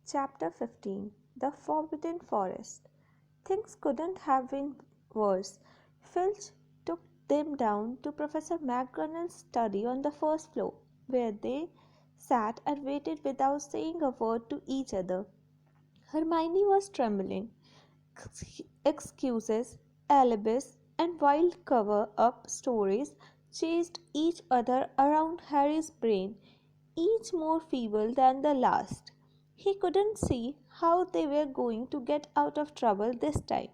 Chapter 15 The Forbidden Forest. Things couldn't have been worse. Filch took them down to Professor McGonagall's study on the first floor, where they sat and waited without saying a word to each other. Hermione was trembling. Excuses, alibis, and wild cover up stories chased each other around Harry's brain, each more feeble than the last. He couldn't see how they were going to get out of trouble this time.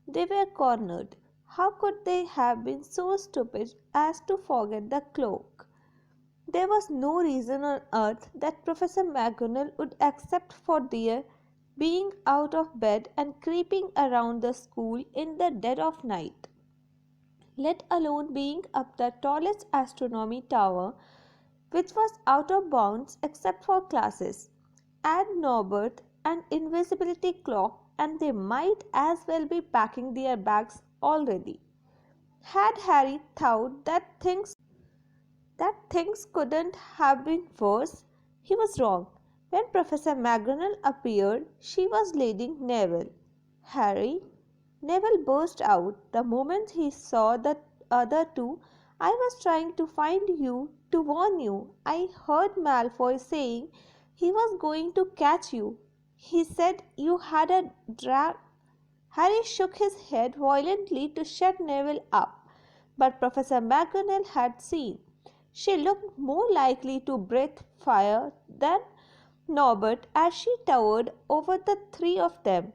They were cornered. How could they have been so stupid as to forget the cloak? There was no reason on earth that Professor McGonagall would accept for their being out of bed and creeping around the school in the dead of night, let alone being up the tallest astronomy tower, which was out of bounds except for classes. Add Norbert and invisibility cloak, and they might as well be packing their bags already. Had Harry thought that things couldn't have been worse, he was wrong. When Professor McGonagall appeared, she was leading Neville. Harry, Neville burst out the moment he saw the other two. I was trying to find you to warn you. I heard Malfoy saying he was going to catch you. He said you had a drag. Harry shook his head violently to shut Neville up, but Professor McGonagall had seen. She looked more likely to breathe fire than Norbert as she towered over the three of them.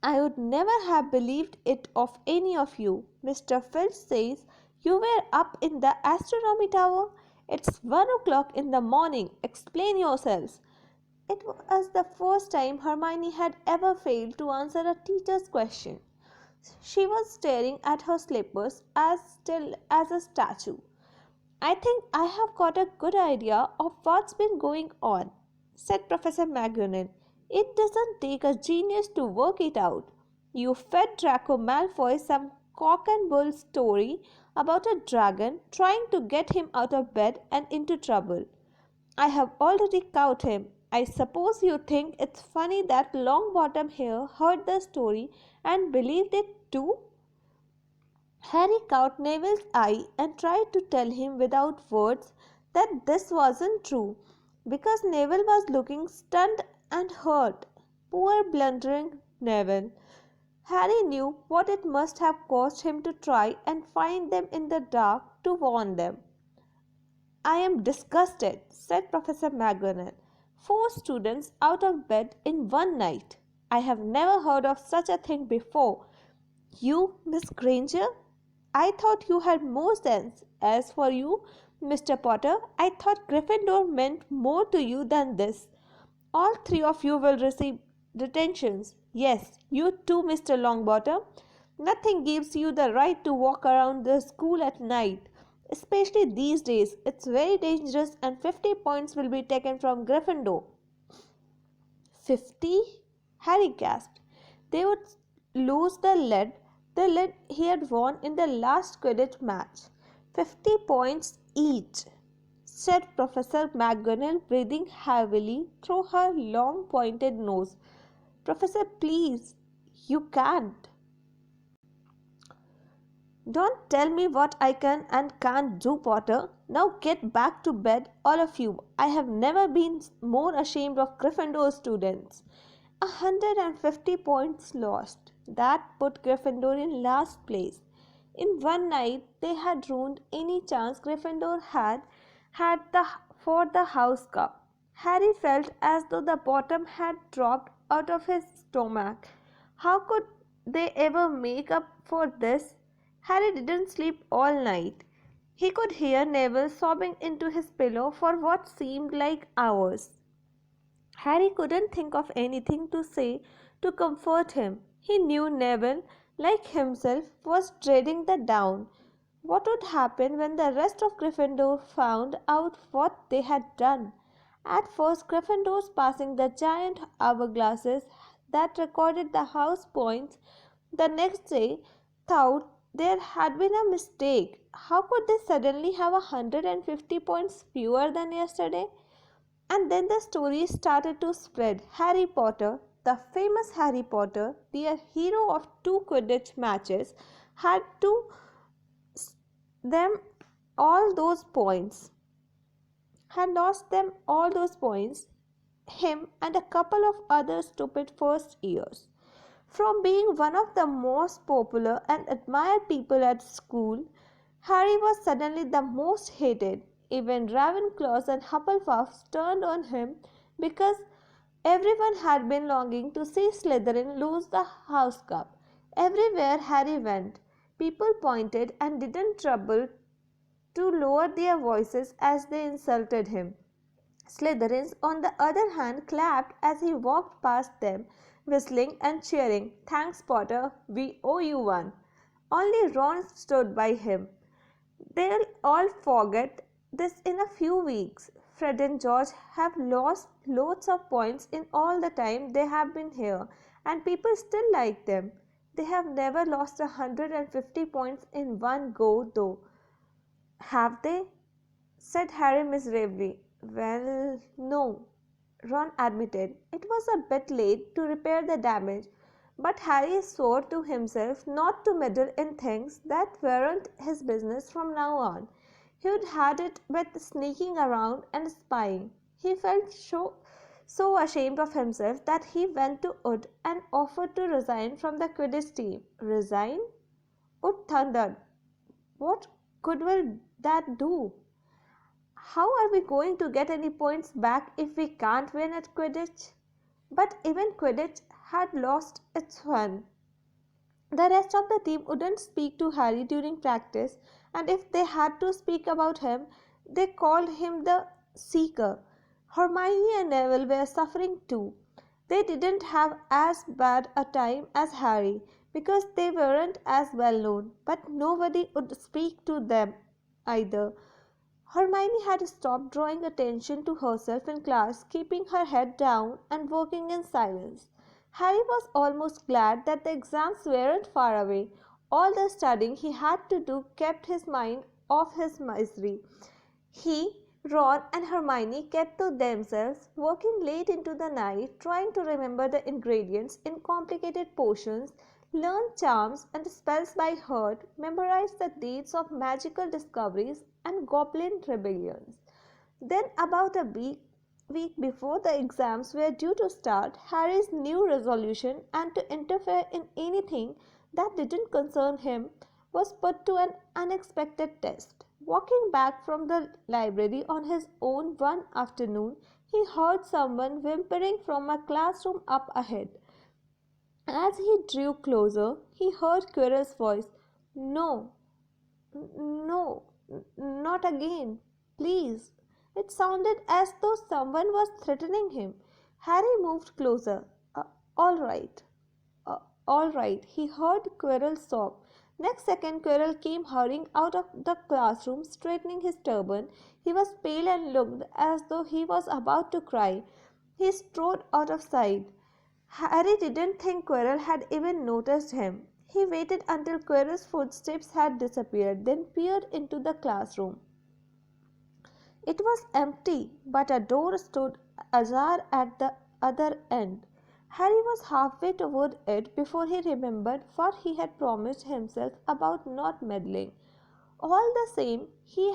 I would never have believed it of any of you. Mr. Filch says you were up in the astronomy tower. It's 1 o'clock in the morning. Explain yourselves. It was the first time Hermione had ever failed to answer a teacher's question. She was staring at her slippers as still as a statue. I think I have got a good idea of what's been going on, said Professor McGonagall. It doesn't take a genius to work it out. You fed Draco Malfoy some cock and bull story about a dragon trying to get him out of bed and into trouble. I have already caught him. I suppose you think it's funny that Longbottom here heard the story and believed it too? Harry caught Neville's eye and tried to tell him without words that this wasn't true, because Neville was looking stunned and hurt. Poor blundering Neville! Harry knew what it must have cost him to try and find them in the dark to warn them. I am disgusted, said Professor McGonagall. 4 students out of bed in one night. I have never heard of such a thing before. You, Miss Granger? I thought you had more sense. As for you, Mr. Potter, I thought Gryffindor meant more to you than this. All 3 of you will receive detentions. Yes, you too, Mr. Longbottom. Nothing gives you the right to walk around the school at night. Especially these days, it's very dangerous and 50 points will be taken from Gryffindor. 50? Harry gasped. They would lose the lead he had won in the last Quidditch match. 50 points each, said Professor McGonagall, breathing heavily through her long pointed nose. Professor, please, you can't. Don't tell me what I can and can't do, Potter. Now get back to bed, all of you. I have never been more ashamed of Gryffindor students. 150 points lost. That put Gryffindor in last place. In one night, they had ruined any chance Gryffindor had for the House Cup. Harry felt as though the bottom had dropped out of his stomach. How could they ever make up for this? Harry didn't sleep all night. He could hear Neville sobbing into his pillow for what seemed like hours. Harry couldn't think of anything to say to comfort him. He knew Neville, like himself, was dreading the dawn. What would happen when the rest of Gryffindor found out what they had done? At first, Gryffindors passing the giant hourglasses that recorded the house points the next day thought there had been a mistake. How could they suddenly have 150 points fewer than yesterday? And then the story started to spread. Harry Potter, the famous Harry Potter, the hero of two Quidditch matches, had to them all those points, had lost them all those points, him and a couple of other stupid first years. From being one of the most popular and admired people at school, Harry was suddenly the most hated. Even Ravenclaws and Hufflepuffs turned on him because everyone had been longing to see Slytherin lose the house cup. Everywhere Harry went, people pointed and didn't trouble to lower their voices as they insulted him. Slytherins, on the other hand, clapped as he walked past them, whistling and cheering. "Thanks, Potter, we owe you one." Only Ron stood by him. "They'll all forget this in a few weeks. Fred and George have lost loads of points in all the time they have been here, and people still like them. They have never lost 150 points in one go, though." "Have they?" said Harry miserably. "Well, no," Ron admitted. It was a bit late to repair the damage, but Harry swore to himself not to meddle in things that weren't his business from now on. He'd had it with sneaking around and spying. He felt so ashamed of himself that he went to Wood and offered to resign from the Quidditch team. Resign? Wood thundered. "What good will that do? How are we going to get any points back if we can't win at Quidditch?" But even Quidditch had lost its fun. The rest of the team wouldn't speak to Harry during practice, and if they had to speak about him, they called him the Seeker. Hermione and Neville were suffering too. They didn't have as bad a time as Harry because they weren't as well known, but nobody would speak to them either. Hermione had stopped drawing attention to herself in class, keeping her head down and working in silence. Harry was almost glad that the exams weren't far away. All the studying he had to do kept his mind off his misery. He, Ron, and Hermione kept to themselves, working late into the night, trying to remember the ingredients in complicated potions, learn charms and spells by heart, memorize the dates of magical discoveries and goblin rebellions. Then, about a week before the exams were due to start, Harry's new resolution and to interfere in anything that didn't concern him was put to an unexpected test. Walking back from the library on his own one afternoon, he heard someone whimpering from a classroom up ahead. As he drew closer, he heard Quirrell's voice. "No, no, not again, please." It sounded as though someone was threatening him. Harry moved closer. All right, uh, all right," he heard Quirrell sob. Next second, Quirrell came hurrying out of the classroom, straightening his turban. He was pale and looked as though he was about to cry. He strode out of sight. Harry didn't think Quirrell had even noticed him. He waited until Quirrell's footsteps had disappeared, then peered into the classroom. It was empty, but a door stood ajar at the other end. Harry was halfway toward it before he remembered what he had promised himself about not meddling. All the same, he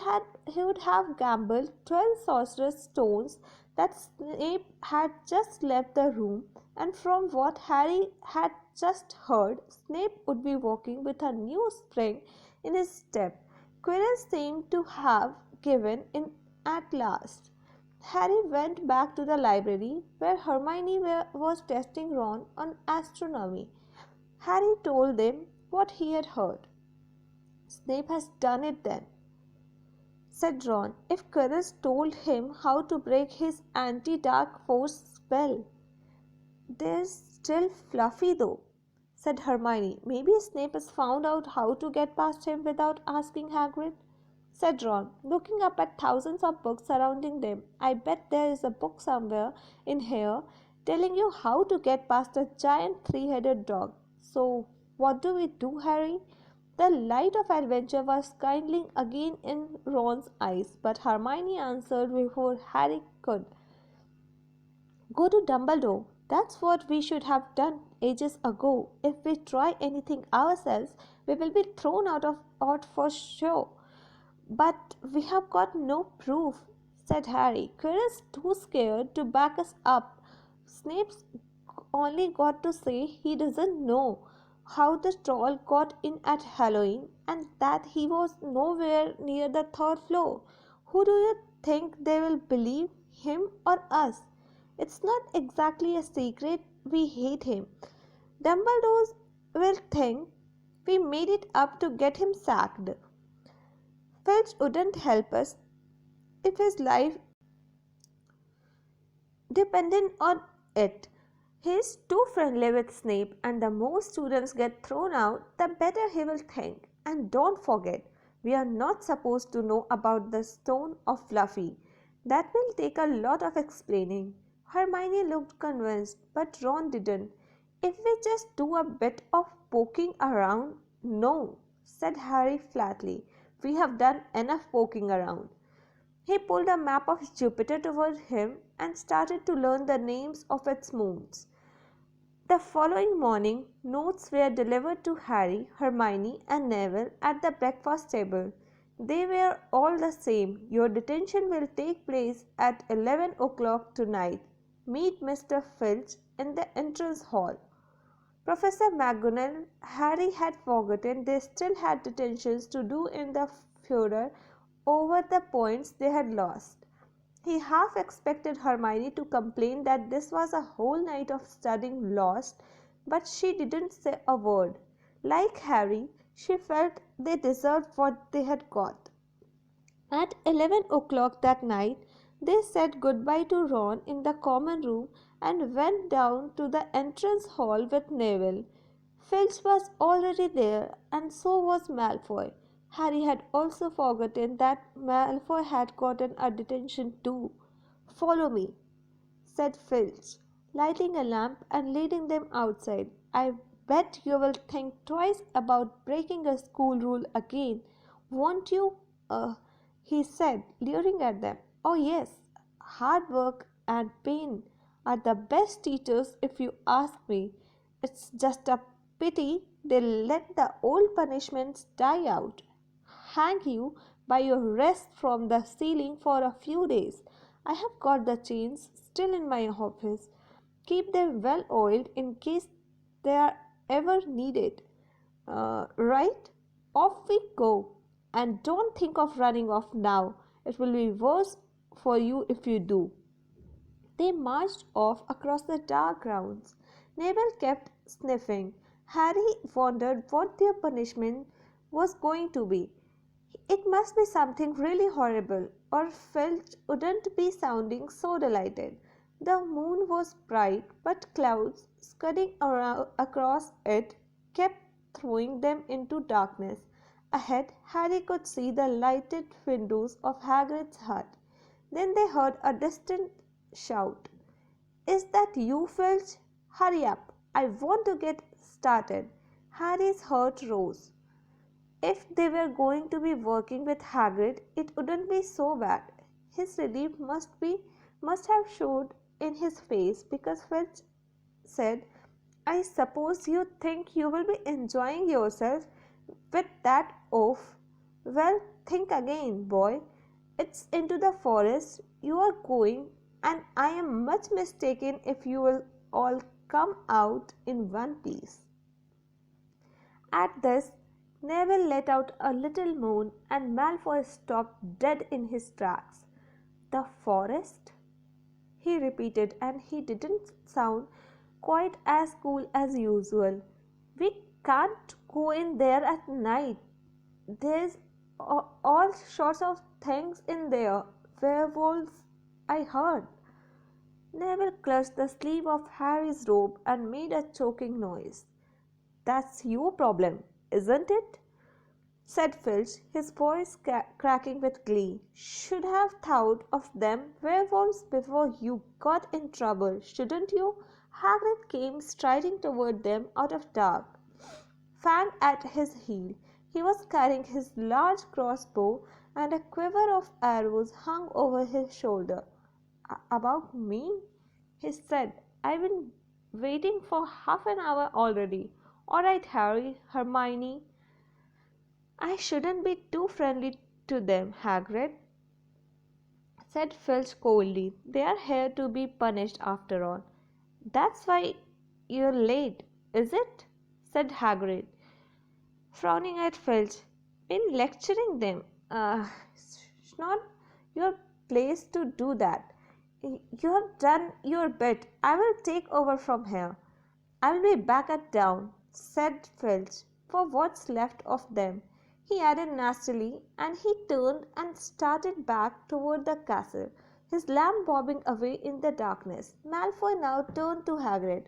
would have gambled 12 sorcerer's stones that Snape had just left the room, and from what Harry had just heard, Snape would be walking with a new spring in his step. Quirrell seemed to have given in at last. Harry went back to the library where Hermione was testing Ron on astronomy. Harry told them what he had heard. "Snape has done it then," said Ron. "If Quirrell told him how to break his anti-dark force spell." "There's still Fluffy though," said Hermione. "Maybe Snape has found out how to get past him without asking Hagrid," said Ron, looking up at thousands of books surrounding them. "I bet there is a book somewhere in here telling you how to get past a giant three-headed dog. So, what do we do, Harry?" The light of adventure was kindling again in Ron's eyes, but Hermione answered before Harry could. Go to Dumbledore. That's what we should have done ages ago. If we try anything ourselves, we will be thrown out for sure. But we have got no proof, said Harry. Quirrell's too scared to back us up. Snape's only got to say he doesn't know how the troll got in at Halloween and that he was nowhere near the third floor. Who do you think they will believe, him or us? It's not exactly a secret we hate him. Dumbledore will think we made it up to get him sacked. Filch wouldn't help us if his life depended on it. He's too friendly with Snape, and the more students get thrown out, the better he will think. And don't forget, we are not supposed to know about the stone of Fluffy. That will take a lot of explaining. Hermione looked convinced, but Ron didn't. If we just do a bit of poking around, no, said Harry flatly. We have done enough poking around. He pulled a map of Jupiter toward him and started to learn the names of its moons. The following morning, notes were delivered to Harry, Hermione, and Neville at the breakfast table. They were all the same. Your detention will take place at 11 o'clock tonight. Meet Mr. Filch in the entrance hall. Professor McGonagall, Harry had forgotten they still had detentions to do in the furor over the points they had lost. He half expected Hermione to complain that this was a whole night of studying lost, but she didn't say a word. Like Harry, she felt they deserved what they had got. At 11 o'clock that night, they said goodbye to Ron in the common room and went down to the entrance hall with Neville. Filch was already there, and so was Malfoy. Harry had also forgotten that Malfoy had gotten a detention too. Follow me, said Filch, lighting a lamp and leading them outside. I bet you will think twice about breaking a school rule again, won't you? Uh, he said, leering at them. Oh, yes, hard work and pain are the best teachers if you ask me. It's just a pity they let the old punishments die out. Hang you by your wrist from the ceiling for a few days. I have got the chains still in my office. Keep them well oiled in case they are ever needed. Right? Off we go. And don't think of running off now. It will be worse for you if you do. They marched off across the dark grounds. Neville kept sniffing. Harry wondered what their punishment was going to be. It must be something really horrible, or Filch wouldn't be sounding so delighted. The moon was bright, but clouds scudding across it kept throwing them into darkness. Ahead, Harry could see the lighted windows of Hagrid's hut. Then they heard a distant shout. Is that you, Filch? Hurry up, I want to get started. Harry's heart rose. If they were going to be working with Hagrid, it wouldn't be so bad. His relief must have showed in his face because Filch said, I suppose you think you will be enjoying yourself with that oaf. Well, think again, boy. It's into the forest you are going, and I am much mistaken if you will all come out in one piece. At this, Neville let out a little moan, and Malfoy stopped dead in his tracks. The forest? He repeated, and he didn't sound quite as cool as usual. We can't go in there at night. There's all sorts of things in there. Werewolves, I heard. Neville clutched the sleeve of Harry's robe and made a choking noise. That's your problem, isn't it? Said Filch, his voice cracking with glee. Should have thought of them werewolves before you got in trouble, shouldn't you? Hagrid came striding toward them out of dark, Fang at his heel. He was carrying his large crossbow, and a quiver of arrows hung over his shoulder. About me? he said. "I've been waiting for half an hour already." "All right, Harry, Hermione." "I shouldn't be too friendly to them, Hagrid," said Filch coldly. "They are here to be punished after all." "That's why you're late, is it?" said Hagrid, frowning at Filch. "Been lecturing them. It's not your place to do that. You have done your bit. I will take over from here." "I'll be back at dawn," said Filch, "for what's left of them," he added nastily, and he turned and started back toward the castle, his lamp bobbing away in the darkness. Malfoy now turned to Hagrid.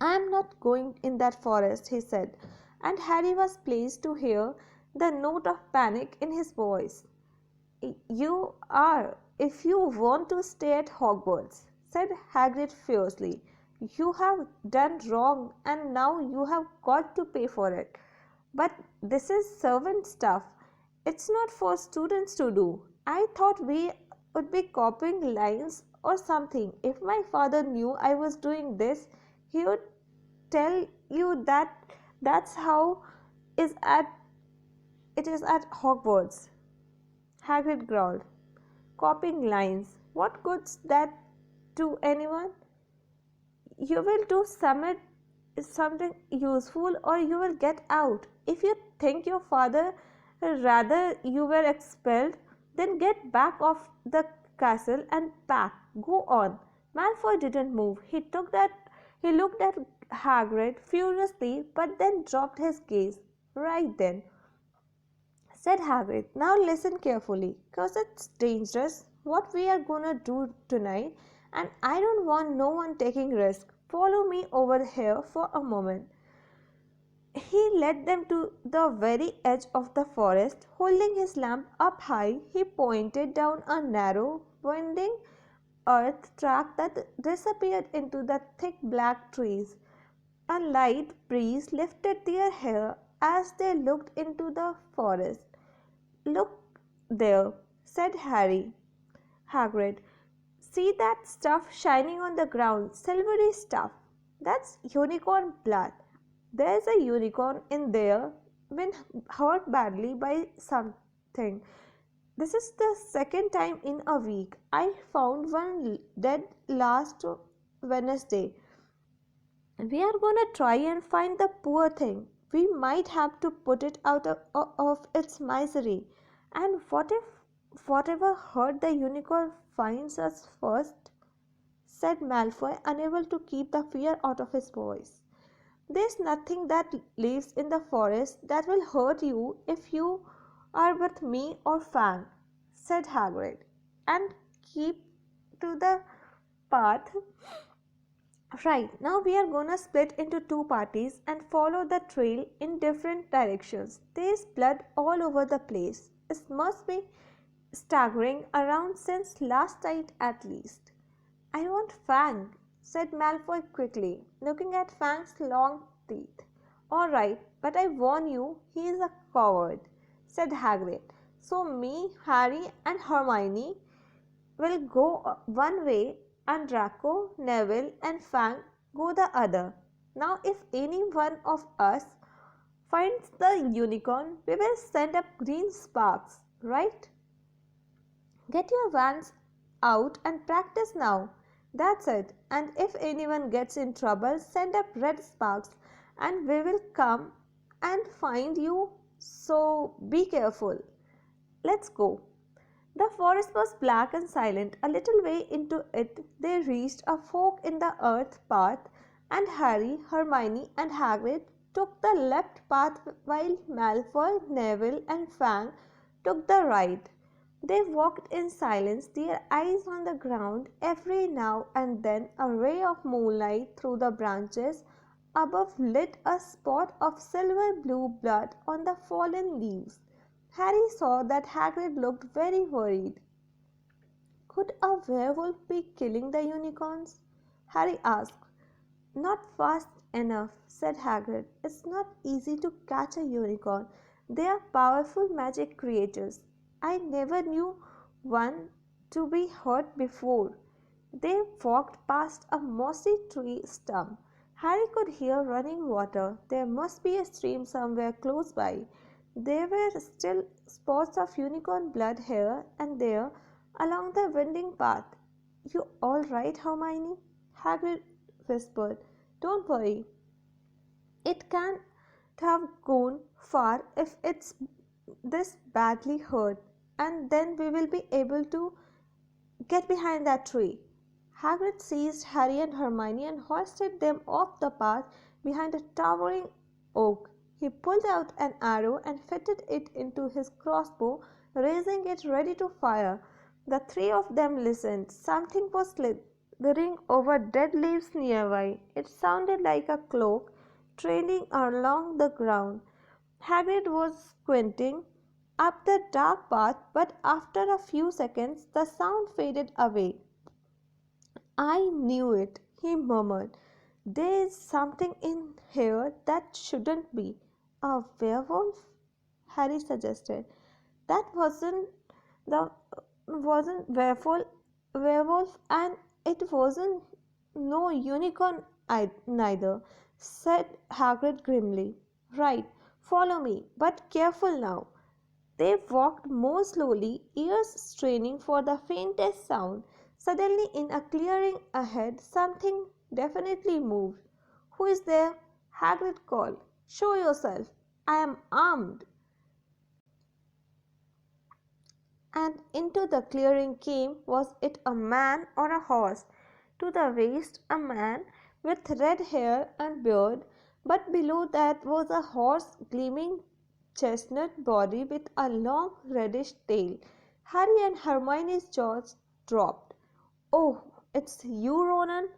"I am not going in that forest," he said, and Harry was pleased to hear the note of panic in his voice. "You are, if you want to stay at Hogwarts," said Hagrid fiercely. "You have done wrong, and now you have got to pay for it. But this is servant stuff. It's not for students to do. I thought we would be copying lines or something. If my father knew I was doing this, he would tell you that that's how is at it is at Hogwarts." Hagrid growled. "Copying lines. What good's that to anyone? You will do something useful or you will get out. If you think your father rather you were expelled, then get back off the castle and pack. Go on." Malfoy didn't move. He looked at Hagrid furiously, but then dropped his gaze. "Right then," said Hagrid. "Now listen carefully, 'cause it's dangerous what we are gonna do tonight, and I don't want no one taking risk. Follow me over here for a moment." He led them to the very edge of the forest. Holding his lamp up high, he pointed down a narrow, winding earth track that disappeared into the thick black trees. A light breeze lifted their hair as they looked into the forest. "Look there," said Hagrid. "See that stuff shining on the ground, silvery stuff? That's unicorn blood. There's a unicorn in there been hurt badly by something. This is the second time in a week. I found one dead last Wednesday. We are gonna try and find the poor thing. We might have to put it out of its misery. And what if whatever hurt the unicorn finds us first?" said Malfoy, unable to keep the fear out of his voice. "There's nothing that lives in the forest that will hurt you if you are with me or Fang," said Hagrid, "and keep to the path. Right, now we are gonna split into two parties and follow the trail in different directions. There's blood all over the place. It must be staggering around since last night at least." "I want Fang," said Malfoy quickly, looking at Fang's long teeth. "All right, but I warn you, he is a coward," said Hagrid. "So me, Harry, and Hermione will go one way, and Draco, Neville, and Fang go the other. Now, if any one of us finds the unicorn, we will send up green sparks, right? Get your wands out and practice now. That's it. And if anyone gets in trouble, send up red sparks, and we will come and find you. So be careful. Let's go." The forest was black and silent. A little way into it, they reached a fork in the earth path, and Harry, Hermione, and Hagrid took the left path while Malfoy, Neville, and Fang took the right. They walked in silence, their eyes on the ground. Every now and then a ray of moonlight through the branches above lit a spot of silver-blue blood on the fallen leaves. Harry saw that Hagrid looked very worried. "Could a werewolf be killing the unicorns?" Harry asked. "Not fast enough," said Hagrid. "It's not easy to catch a unicorn. They are powerful magic creatures. I never knew one to be hurt before. They walked past a mossy tree stump. Harry could hear running water. There must be a stream somewhere close by. There were still spots of unicorn blood here and there along the winding path. You all right, Hermione? Hagrid whispered. Don't worry. It can't have gone far if it's this badly hurt, and then we will be able to get behind that tree. Hagrid seized Harry and Hermione and hoisted them off the path behind a towering oak. He pulled out an arrow and fitted it into his crossbow, raising it ready to fire. The three of them listened. Something was slithering over dead leaves nearby. It sounded like a cloak trailing along the ground. Hagrid was squinting up the dark path, but after a few seconds the sound faded away. I knew it, he murmured. There is something in here that shouldn't be. A werewolf? Harry suggested. That the wasn't werewolf, and it wasn't no unicorn neither, said Hagrid grimly. Right, follow me, but careful now. They walked more slowly, ears straining for the faintest sound. Suddenly, in a clearing ahead, something definitely moved. Who is there? Hagrid called. Show yourself. I am armed. And into the clearing came, was it a man or a horse? To the waist, a man with red hair and beard, but below that was a horse gleaming chestnut body with a long reddish tail. Harry and Hermione's jaws dropped. Oh, it's you, Ronan,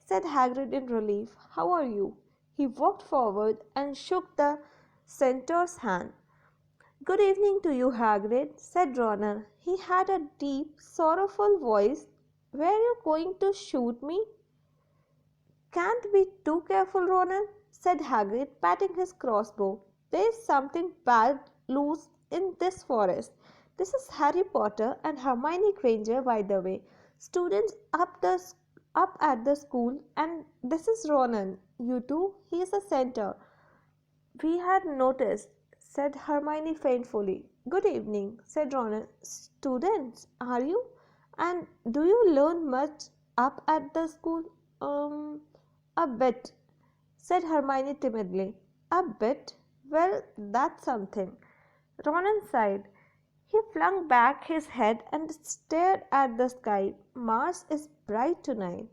said Hagrid in relief. How are you? He walked forward and shook the centaur's hand. Good evening to you, Hagrid, said Ronan. He had a deep, sorrowful voice. Were you going to shoot me? Can't be too careful, Ronan, said Hagrid, patting his crossbow. There's something bad loose in this forest. This is Harry Potter and Hermione Granger, by the way, students up at the school, and this is Ronan. You two, he is a centaur. We had noticed, said Hermione faintly. Good evening, said Ronan. Students, are you? And do you learn much up at the school? A bit, said Hermione timidly. A bit? Well, that's something. Ronan sighed. He flung back his head and stared at the sky. Mars is bright tonight.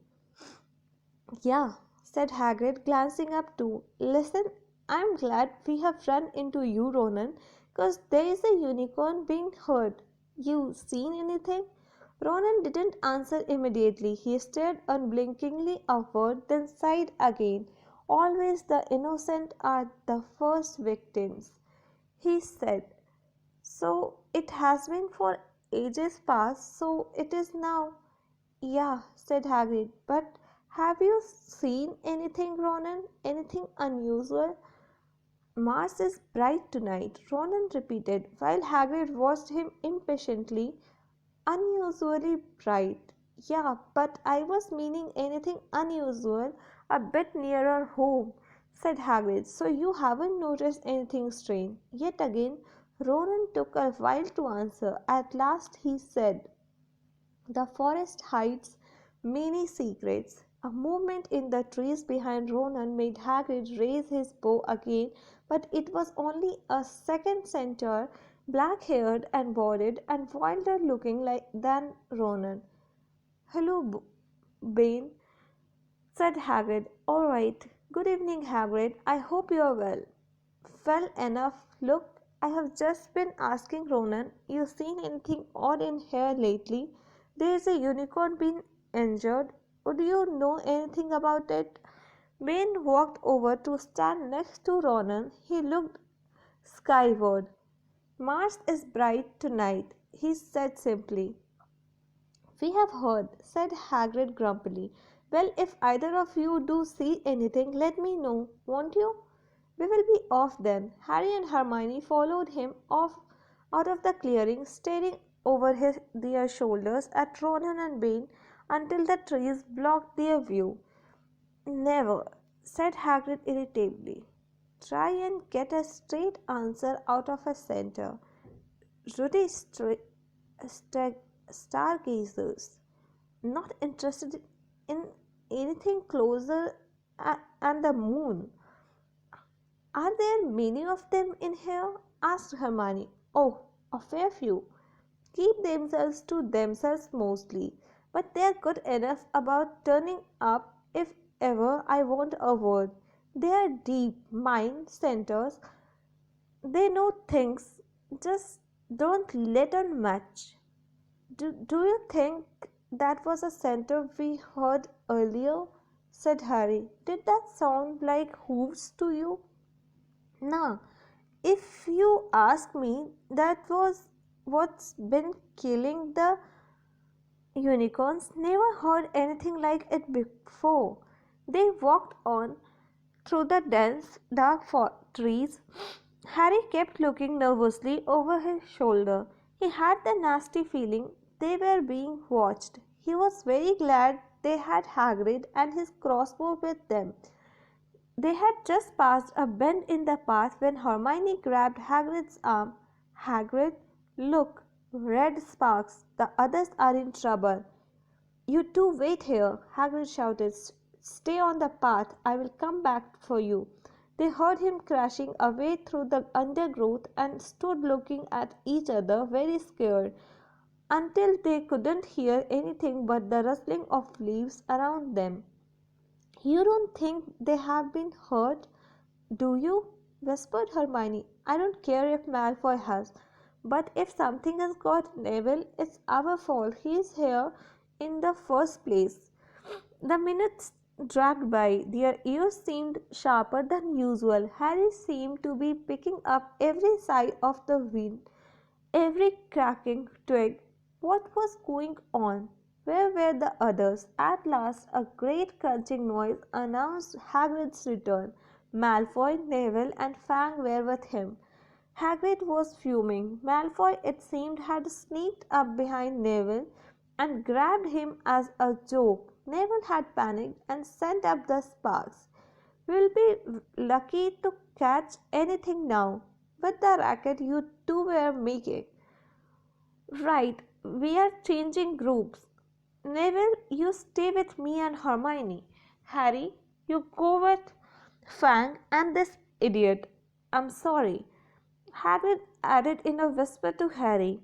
Yeah, said Hagrid, glancing up too. Listen, I'm glad we have run into you, Ronan, 'cause there is a unicorn being hurt. You seen anything? Ronan didn't answer immediately. He stared unblinkingly upward, then sighed again. Always the innocent are the first victims, he said. So it has been for ages past, so it is now. Yeah, said Hagrid, but have you seen anything, Ronan? Anything unusual? Mars is bright tonight, Ronan repeated, while Hagrid watched him impatiently. Unusually bright. Yeah, but I was meaning anything unusual a bit nearer home, said Hagrid. So you haven't noticed anything strange. Yet again, Ronan took a while to answer. At last he said, the forest hides many secrets. A movement in the trees behind Ronan made Hagrid raise his bow again, but it was only a second centaur, black-haired and bearded and wilder looking than Ronan. Hello, Bane, said Hagrid. All right. Good evening, Hagrid. I hope you are well. Well enough. Look, I have just been asking Ronan, you seen anything odd in here lately? There is a unicorn been injured. Would you know anything about it? Bane walked over to stand next to Ronan. He looked skyward. Mars is bright tonight, he said simply. We have heard, said Hagrid grumpily. Well, if either of you do see anything, let me know, won't you? We will be off then. Harry and Hermione followed him off out of the clearing, staring over their shoulders at Ronan and Bane until the trees blocked their view. "Never," said Hagrid irritably. "Try and get a straight answer out of a centaur." Ruddy sta- stargazers, not interested in anything closer and the moon. "Are there many of them in here?" asked Hermione. "Oh, a fair few. Keep themselves to themselves mostly, but they're good enough about turning up if ever I want a word. They're deep mind centers. They know things, just don't let on much." Do you think that was a center we heard earlier?" said Harry. "Did that sound like hooves to you?" "Nah, if you ask me, that was what's been killing the unicorns. Never heard anything like it before." They walked on through the dense, dark trees. Harry kept looking nervously over his shoulder. He had the nasty feeling they were being watched. He was very glad they had Hagrid and his crossbow with them. They had just passed a bend in the path when Hermione grabbed Hagrid's arm. "Hagrid, look! Red sparks! The others are in trouble!" "You two wait here!" Hagrid shouted. "Stay on the path. I will come back for you." They heard him crashing away through the undergrowth and stood looking at each other, very scared, until they couldn't hear anything but the rustling of leaves around them. "You don't think they have been hurt, do you?" whispered Hermione. "I don't care if Malfoy has, but if something has got Neville, it's our fault. He's here in the first place." The minutes dragged by. Their ears seemed sharper than usual. Harry seemed to be picking up every sigh of the wind, every cracking twig. What was going on? Where were the others? At last a great crunching noise announced Hagrid's return. Malfoy, Neville, and Fang were with him. Hagrid was fuming. Malfoy, it seemed, had sneaked up behind Neville and grabbed him as a joke. Neville had panicked and sent up the sparks. "We'll be lucky to catch anything now, with the racket you two were making." "Right, we are changing groups. Neville, you stay with me and Hermione. Harry, you go with Fang and this idiot." "I'm sorry," Hagrid added in a whisper to Harry,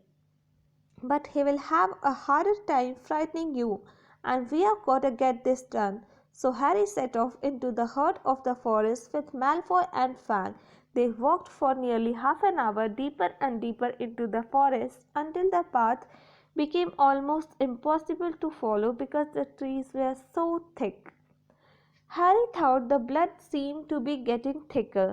"but he will have a harder time frightening you, and we have got to get this done." So Harry set off into the heart of the forest with Malfoy and Fang. They walked for nearly half an hour, deeper and deeper into the forest, until the path became almost impossible to follow because the trees were so thick. Harry thought the blood seemed to be getting thicker.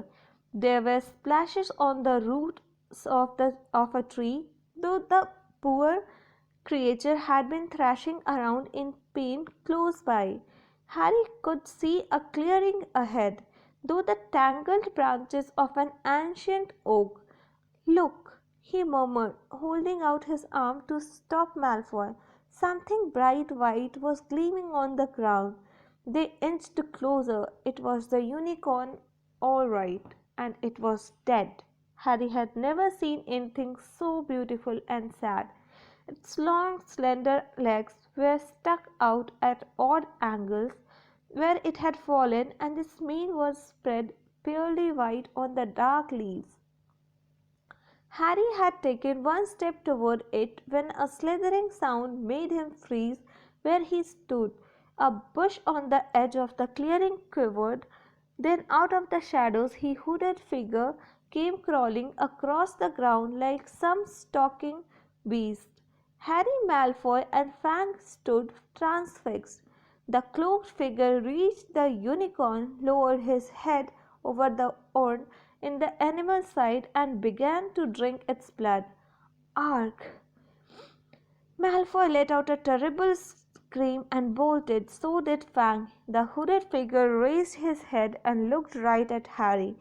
There were splashes on the roots of a tree, though the poor creature had been thrashing around in pain close by. Harry could see a clearing ahead, though the tangled branches of an ancient oak. "Look!" he murmured, holding out his arm to stop Malfoy. Something bright white was gleaming on the ground. They inched closer. It was the unicorn, all right, and it was dead. Harry had never seen anything so beautiful and sad. Its long, slender legs were stuck out at odd angles where it had fallen, and its mane was spread purely white on the dark leaves. Harry had taken one step toward it when a slithering sound made him freeze where he stood. A bush on the edge of the clearing quivered. Then out of the shadows his hooded figure came crawling across the ground like some stalking beast. Harry, Malfoy, and Fang stood transfixed. The cloaked figure reached the unicorn, lowered his head over the urn in the animal's side, and began to drink its blood. "Arg!" Malfoy let out a terrible scream and bolted. So did Fang. The hooded figure raised his head and looked right at Harry.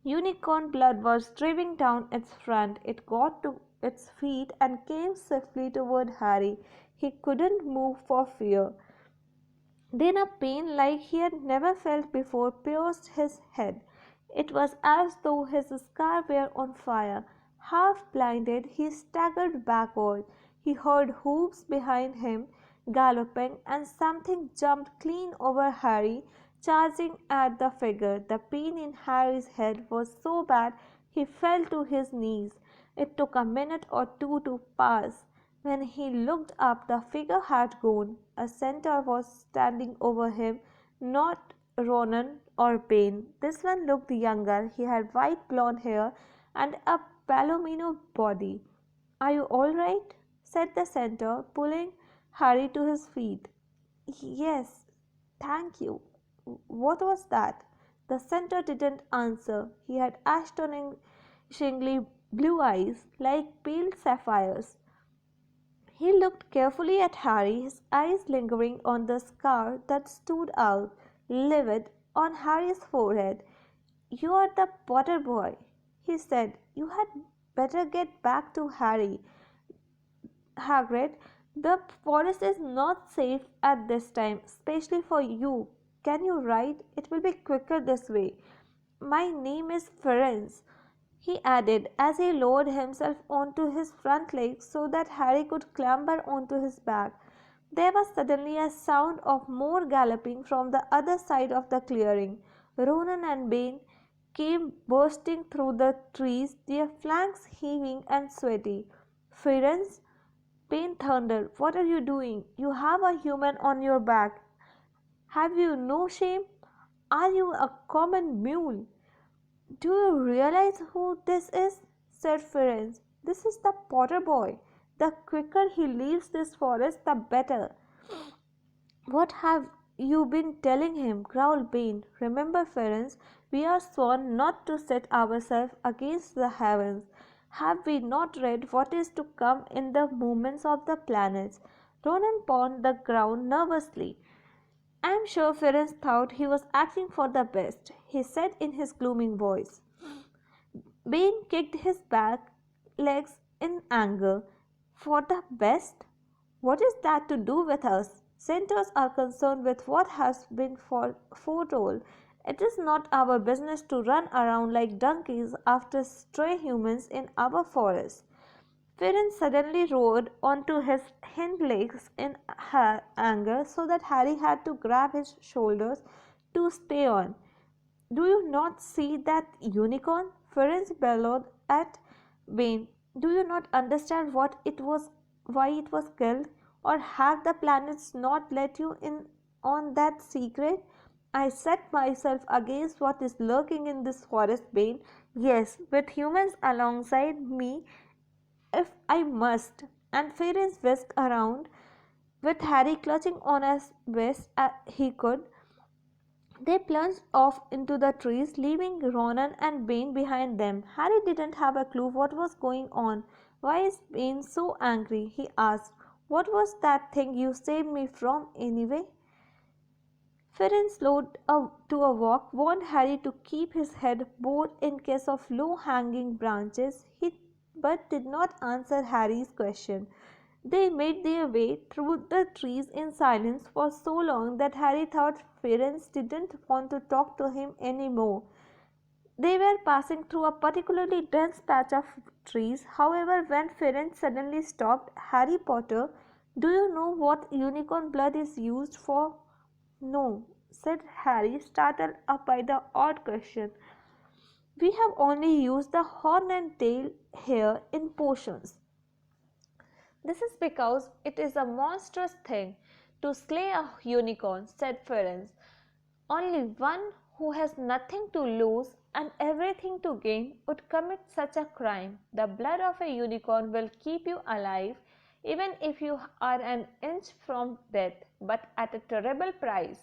Unicorn blood was dripping down its front. It got to its feet and came swiftly toward Harry. He couldn't move for fear. Then a pain like he had never felt before pierced his head. It was as though his scar were on fire. Half blinded, he staggered backward. He heard hoofs behind him galloping, and something jumped clean over Harry, charging at the figure. The pain in Harry's head was so bad he fell to his knees. It took a minute or two to pass. When he looked up, the figure had gone. A centaur was standing over him, not Ronan or Bane. This one looked younger. He had white blonde hair and a palomino body. "Are you all right?" said the centaur, pulling Harry to his feet. "Yes, thank you." "What was that?" The centaur didn't answer. He had astonishingly blue eyes, like pale sapphires. He looked carefully at Harry, his eyes lingering on the scar that stood out, livid, on Harry's forehead. "You are the Potter boy," he said. "You had better get back to Hagrid. The forest is not safe at this time, especially for you. Can you ride? It will be quicker this way. My name is Ferenc," he added as he lowered himself onto his front legs so that Harry could clamber onto his back. There was suddenly a sound of more galloping from the other side of the clearing. Ronan and Bane came bursting through the trees, their flanks heaving and sweaty. "Ferenc," Bane thundered, "what are you doing? You have a human on your back. Have you no shame? Are you a common mule?" "Do you realize who this is?" said Ferenc. "This is the Potter boy. The quicker he leaves this forest, the better." "What have you been telling him?" growled Bane. "Remember, Ferenc, we are sworn not to set ourselves against the heavens. Have we not read what is to come in the movements of the planets?" Ronan pawed the ground nervously. "I am sure Ferenc thought he was acting for the best," he said in his glooming voice. Bane kicked his back legs in anger. "For the best? What is that to do with us? Centaurs are concerned with what has been foretold. It is not our business to run around like donkeys after stray humans in our forest." Firin suddenly roared onto his hind legs in anger so that Harry had to grab his shoulders to stay on. "Do you not see that unicorn?" Firin bellowed at Bane. "Do you not understand why it was killed? Or have the planets not let you in on that secret? I set myself against what is lurking in this forest, Bane. Yes, with humans alongside me if I must." And Firin whisked around with Harry clutching on as best he could. They plunged off into the trees, leaving Ronan and Bane behind them. Harry didn't have a clue what was going on. "Why is Bane so angry?" he asked. "What was that thing you saved me from, anyway?" Firin slowed to a walk, warned Harry to keep his head bowed in case of low-hanging branches, but did not answer Harry's question. They made their way through the trees in silence for so long that Harry thought Firin didn't want to talk to him any more. They were passing through a particularly dense patch of trees. However, when Firin suddenly stopped, "Harry Potter, do you know what unicorn blood is used for?" "No," said Harry, startled up by the odd question. "We have only used the horn and tail here in potions." "This is because it is a monstrous thing to slay a unicorn," said Ferenc. "Only one who has nothing to lose and everything to gain would commit such a crime. The blood of a unicorn will keep you alive even if you are an inch from death, but at a terrible price.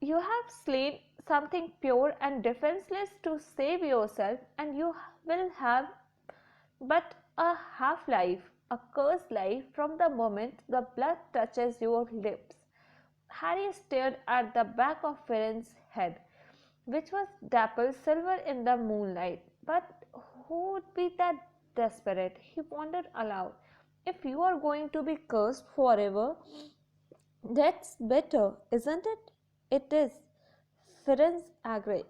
You have slain something pure and defenseless to save yourself, and you will have but a half-life, a cursed life from the moment the blood touches your lips." Harry stared at the back of Feren's head, which was dappled silver in the moonlight. But who would be that desperate? He wondered aloud. If you are going to be cursed forever, that's better, isn't it? It is. Firenze agreed.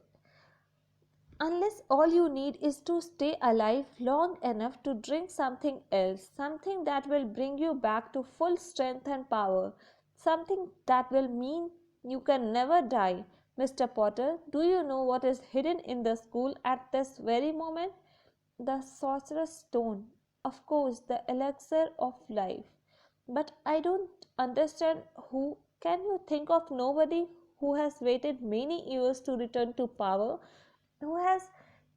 Unless all you need is to stay alive long enough to drink something else, something that will bring you back to full strength and power, something that will mean you can never die. Mr. Potter, do you know what is hidden in the school at this very moment? The Sorcerer's Stone. Of course, the elixir of life. But I don't understand who. Can you think of nobody who has waited many years to return to power, who has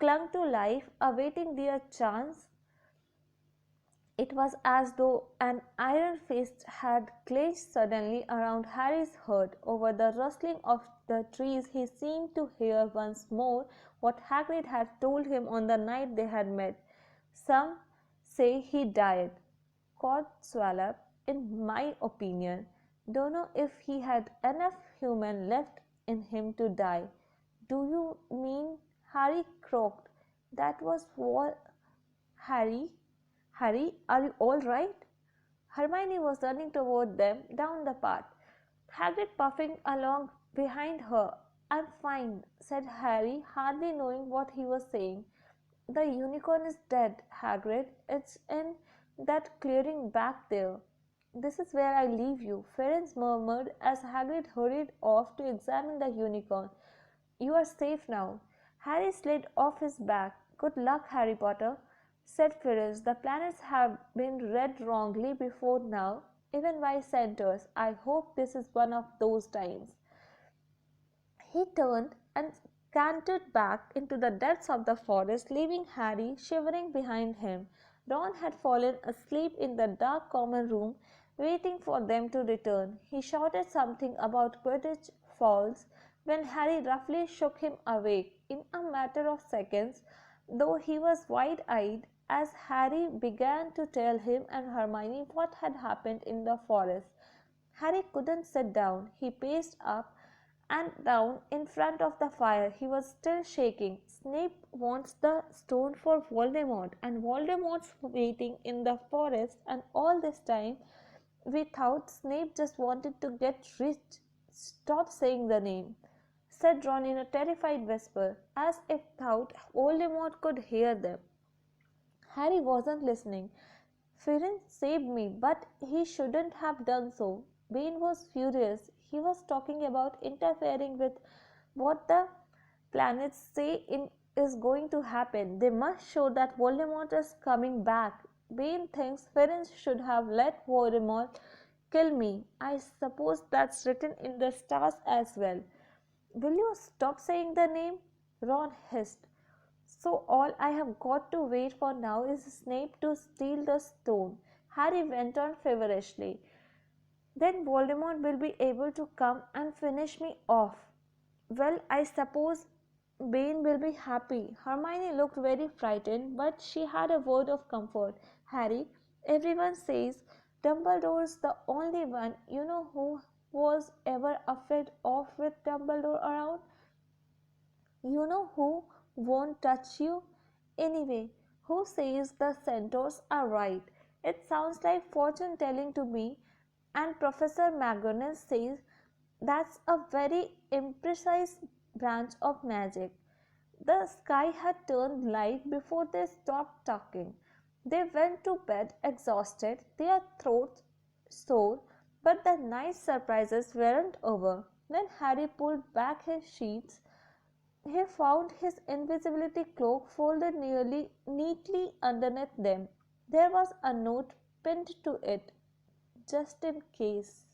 clung to life, awaiting their chance? It was as though an iron fist had clenched suddenly around Harry's heart. Over the rustling of the trees he seemed to hear once more what Hagrid had told him on the night they had met. Some say he died. Codswallop, in my opinion, don't know if he had enough human left in him to die. Do you mean? Harry croaked. That was what. Harry, Harry, are you all right? Hermione was running toward them down the path, Hagrid puffing along behind her. I'm fine, said Harry, hardly knowing what he was saying. The unicorn is dead, Hagrid. It's in that clearing back there. This is where I leave you, Firenze murmured as Hagrid hurried off to examine the unicorn. You are safe now. Harry slid off his back. Good luck, Harry Potter, said Firenze. The planets have been read wrongly before now, even by centaurs. I hope this is one of those times. He turned and cantered back into the depths of the forest, leaving Harry shivering behind him. Ron had fallen asleep in the dark common room, waiting for them to return. He shouted something about Quidditch Falls when Harry roughly shook him awake. In a matter of seconds, though he was wide-eyed, as Harry began to tell him and Hermione what had happened in the forest. Harry couldn't sit down. He paced up and down in front of the fire. He was still shaking. Snape wants the stone for Voldemort, and Voldemort's waiting in the forest, and all this time we thought Snape just wanted to get rich. Stop saying the name, said Ron in a terrified whisper, as if thought Voldemort could hear them. Harry wasn't listening. Firenze saved me, but he shouldn't have done so. Bane was furious. He was talking about interfering with what the planets say is going to happen. They must show that Voldemort is coming back. Bane thinks Firenze should have let Voldemort kill me. I suppose that's written in the stars as well. Will you stop saying the name? Ron hissed. So all I have got to wait for now is Snape to steal the stone. Harry went on feverishly. Then Voldemort will be able to come and finish me off. Well, I suppose Bane will be happy. Hermione looked very frightened, but she had a word of comfort. Harry, everyone says Dumbledore's the only one you know who was ever afraid of with Dumbledore around. You know who won't touch you? Anyway, who says the centaurs are right? It sounds like fortune telling to me, and Professor McGonagall says that's a very imprecise branch of magic. The sky had turned light before they stopped talking. They went to bed exhausted, their throats sore, but the nice surprises weren't over. When Harry pulled back his sheets, he found his invisibility cloak folded neatly underneath them. There was a note pinned to it, just in case.